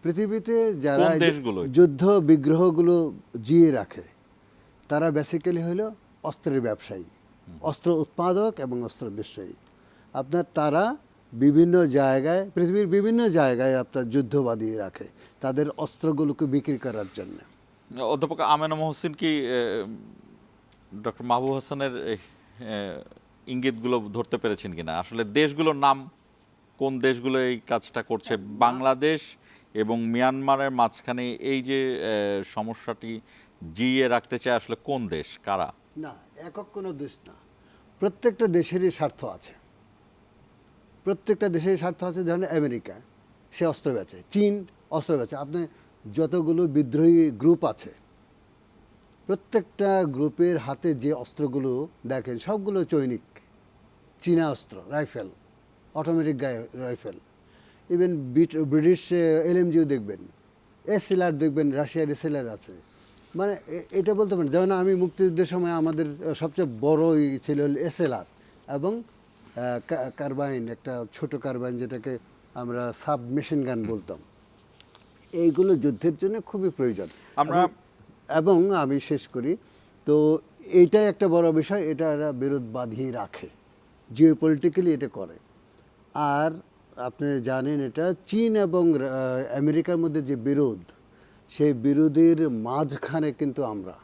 পৃথিবীতে যারা কোন দেশগুলো? যুদ্ধ বিগ্রহগুলো জিয়ে রাখে তারা বেসিক্যালি হলো অস্ত্রের ব্যবসায়ী, অস্ত্র উৎপাদক এবং অস্ত্র ব্যবসায়ী। আপনার তারা বিভিন্ন জায়গায়, পৃথিবীর বিভিন্ন জায়গায় আপনার যুদ্ধ বাঁধিয়ে রাখে তাদের অস্ত্রগুলোকে বিক্রি করার জন্য। অধ্যাপক আমেনা মহসিন কি ডক্টর মাহবুব হাসানের ইঙ্গিতগুলো ধরতে পেরেছেন কিনা? আসলে দেশগুলোর নাম, কোন দেশগুলো এই কাজটা করছে? বাংলাদেশ এবং মিয়ানমারের মাঝখানে এই যে সমস্যাটি জিইয়ে রাখতে চায় আসলে কোন দেশ, কারা? না, একক কোনো দেশ না, প্রত্যেকটা দেশেরই স্বার্থ আছে। প্রত্যেকটা দেশের স্বার্থ আছে। ধরেন আমেরিকা, সে অস্ত্র বেচে, চীন অস্ত্র বেচে। আপনি যতগুলো বিদ্রোহী গ্রুপ আছে প্রত্যেকটা গ্রুপের হাতে যে অস্ত্রগুলো দেখেন সবগুলো চৈনিক, চীনা অস্ত্র, rifle, automatic rifle. Even British এলএমজিও দেখবেন, এসএলআর দেখবেন, রাশিয়ার এসএলআর আছে। মানে এটা বলতে পারেন, যেমন আমি মুক্তিযুদ্ধের সময় আমাদের সবচেয়ে বড় ছিল এসএলআর এবং কার্বাইন, একটা ছোট কার্বাইন যেটাকে আমরা সাবমেশিন গান বলতাম। এইগুলো যুদ্ধের জন্য খুবই প্রয়োজন। এবং আমি শেষ করি, তো এইটাই একটা বড় বিষয়, এটা এরা বিরোধ বাঁধিয়ে রাখে, জিও পলিটিক্যালি এটা করে। আর আপনি জানেন এটা চীন এবং আমেরিকার মধ্যে যে বিরোধ, সেই বিরোধের মাঝখানে কিন্তু আমরা।